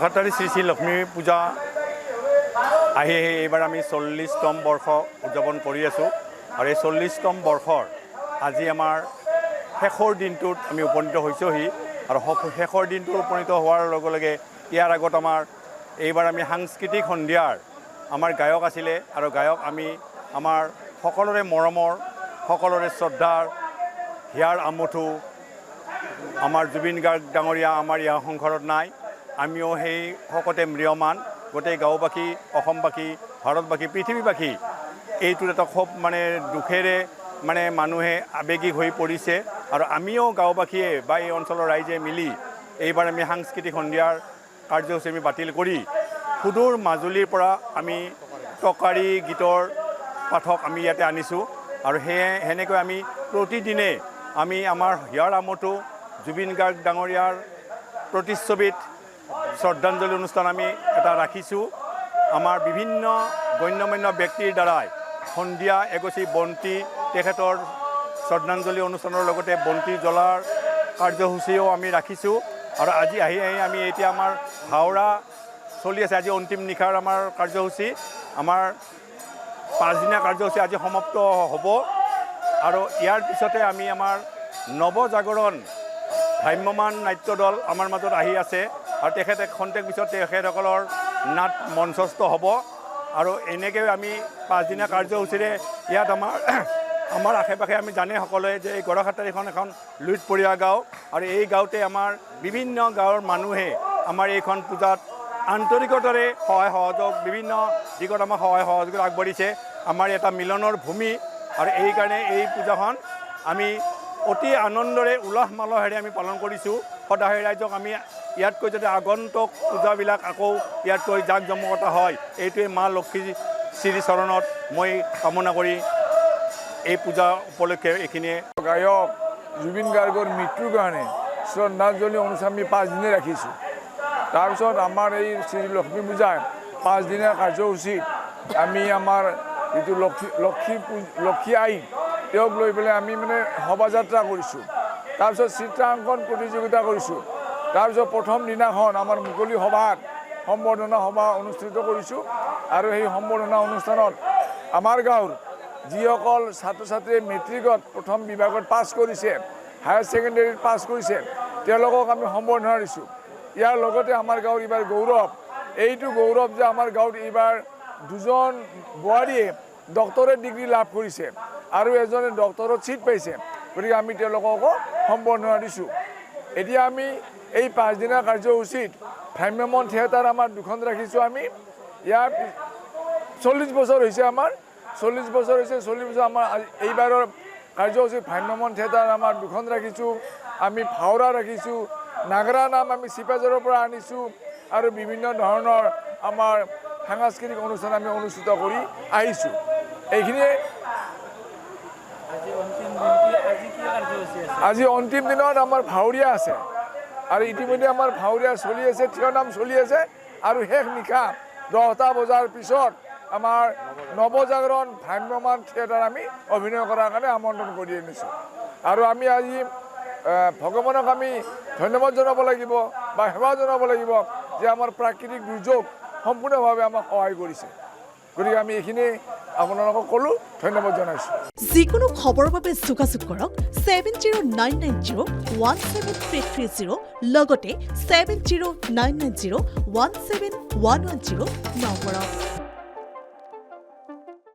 গড়খাটাৰী শ্ৰী শ্ৰী লক্ষ্মী পূজা আহি এইবাৰ আমি 40তম বৰ্ষ উদযাপন কৰি আছোঁ আৰু এই 40তম বৰ্ষৰ আজি আমাৰ শেষৰ দিনটোত আমি উপনীত হৈছোঁহি আৰু শেষৰ দিনটোত উপনীত হোৱাৰ লগে লগে ইয়াৰ আগত এইবাৰ আমি সাংস্কৃতিক সন্ধিয়াৰ আমাৰ গায়ক আছিলে আৰু গায়ক আমি আমাৰ সকলোৰে মৰমৰ সকলোৰে শ্ৰদ্ধাৰ হিয়াৰ আমঠু আমাৰ জুবিন গাৰ্গ ডাঙৰীয়া আমাৰ ইয়াৰ সংসাৰত নাই আমিও সেই শকতে ম্ৰিয়মান গোটেই গাঁওবাসী অসমবাসী ভাৰতবাসী পৃথিৱীবাসী এইটোত এটা খুব দুখেৰে মানুহে আৱেগিক হৈ পৰিছে আৰু আমিও গাঁওবাসীয়ে বা এই অঞ্চলৰ ৰাইজে মিলি এইবাৰ আমি সাংস্কৃতিক সন্ধিয়াৰ কাৰ্যসূচী আমি বাতিল কৰি সুদূৰ মাজুলীৰ পৰা আমি টকাৰী গীতৰ পাঠক আমি ইয়াতে আনিছোঁ আৰু সেনেকৈ আমি প্ৰতিদিনে আমি আমাৰ হিয়াৰ আমঠু জুবিন গাৰ্গ ডাঙৰীয়াৰ প্ৰতিচ্ছবিত শ্ৰদ্ধাঞ্জলি অনুষ্ঠান আমি এটা ৰাখিছোঁ আমাৰ বিভিন্ন গণ্যমান্য ব্যক্তিৰ দ্বাৰাই সন্ধিয়া এগছি বন্তি তেখেতৰ শ্ৰদ্ধাঞ্জলি অনুষ্ঠানৰ লগতে বন্তি জ্বলাৰ কাৰ্যসূচীও আমি ৰাখিছোঁ আৰু আজি আহি আমি এতিয়া আমাৰ হাওৰা চলি আছে আজি অন্তিম নিশাৰ আমাৰ কাৰ্যসূচী আমাৰ 5 দিনীয়া কাৰ্যসূচী আজি সমাপ্ত হ'ব আৰু ইয়াৰ পিছতে আমি আমাৰ নৱজাগৰণ ভ্ৰাম্যমান নাট্য দল আমাৰ মাজত আহি আছে আৰু খন্তেক পিছত তেখেতসকলৰ নাট মঞ্চস্থ হ'ব আৰু এনেকৈ আমি 5 দিনীয়া কাৰ্যসূচীৰে ইয়াত আমাৰ আশে পাশে আমি জানে সকলোৱে যে এই গড়খাটাৰীখন এখন লুইতপৰীয়া গাঁও আৰু এই গাঁৱতে আমাৰ বিভিন্ন গাঁৱৰ মানুহে আমাৰ এইখন পূজাত আন্তৰিকতাৰে সহায় সহযোগ বিভিন্ন দিশত আমাৰ সহায় সহযোগিতা আগবাঢ়িছে আমাৰ এটা মিলনৰ ভূমি আৰু এইকাৰণে এই পূজাখন আমি অতি আনন্দৰে উলাহ মালহেৰে আমি পালন কৰিছোঁ সদায় ৰাইজক আমি ইয়াতকৈ যাতে আগন্তুক পূজাবিলাক আকৌ ইয়াতকৈ জাক জমকতা হয় এইটোৱে মা লক্ষ্মী শ্ৰীচৰণত মই কামনা কৰি এই পূজা উপলক্ষে এইখিনিয়ে গায়ক জুবিন গাৰ্গৰ মৃত্যুৰ কাৰণে শ্ৰদ্ধাঞ্জলি অনুষ্ঠান আমি 5 দিনে ৰাখিছোঁ তাৰপিছত আমাৰ এই শ্ৰী লক্ষ্মী পূজাৰ 5 দিনীয়া কাৰ্যসূচীত আমি আমাৰ যিটো লক্ষ্মী আই তেওঁক লৈ পেলাই আমি শোভাযাত্ৰা কৰিছোঁ তাৰপিছত চিত্ৰাংকন প্ৰতিযোগিতা কৰিছোঁ তাৰপিছত প্ৰথম দিনাখন আমাৰ মুকলি সভাত সম্বৰ্ধনা সভা অনুষ্ঠিত কৰিছোঁ আৰু সেই সম্বৰ্ধনা অনুষ্ঠানত আমাৰ গাঁৱৰ যিসকল ছাত্ৰ ছাত্ৰীয়ে মেট্ৰিকত প্ৰথম বিভাগত পাছ কৰিছে হায়াৰ ছেকেণ্ডেৰীত পাছ কৰিছে তেওঁলোকক আমি সম্বৰ্ধনা দিছোঁ ইয়াৰ লগতে আমাৰ গাঁৱৰ এইবাৰ গৌৰৱ এইটো গৌৰৱ যে আমাৰ গাঁৱত এইবাৰ 2জন বোৱাৰীয়ে ডক্টৰেট ডিগ্ৰী লাভ কৰিছে আৰু এজনে ডক্টৰত ছিট পাইছে গতিকে আমি তেওঁলোককো সম্বৰ্ধনা দিছোঁ এতিয়া আমি এই 5 দিনীয়া কাৰ্যসূচীত ভ্ৰাম্যমান থিয়েটাৰ আমাৰ 2খন ৰাখিছোঁ আমি ইয়াৰ 40 বছৰ হৈছে আমাৰ 40 বছৰ আমাৰ এইবাৰৰ কাৰ্যসূচী ভ্ৰাম্যমান থিয়েটাৰ আমাৰ 2খন ৰাখিছোঁ আমি ভাওৰা ৰাখিছোঁ নাগৰা নাম আমি চিপাঝাৰৰ পৰা আনিছোঁ আৰু বিভিন্ন ধৰণৰ আমাৰ সাংস্কৃতিক অনুষ্ঠান আমি অনুষ্ঠিত কৰি আহিছোঁ এইখিনিয়ে আজি অন্তিম দিনত আমাৰ ভাৱৰীয়া আছে আৰু ইতিমধ্যে আমাৰ ভাৱৰীয়া চলি আছে থিয় নাম চলি আছে আৰু শেষ নিশা 10টা বজাৰ পিছত আমাৰ নৱজাগৰণ ভ্ৰাম্যমান থিয়েটাৰ আমি অভিনয় কৰাৰ কাৰণে আমন্ত্ৰণ কৰি আনিছোঁ আৰু আমি আজি ভগৱানক আমি ধন্যবাদ জনাব লাগিব বা সেৱা জনাব লাগিব যে আমাৰ প্ৰাকৃতিক দুৰ্যোগ সম্পূৰ্ণভাৱে আমাক সহায় কৰিছে গতিকে আমি এইখিনি আপোনালোকক ক'লোঁ ধন্যবাদ জনাইছোঁ যিকোনো খবৰৰ বাবে যোগাযোগ কৰক 7099017330 লগতে 7099017110 নম্বৰত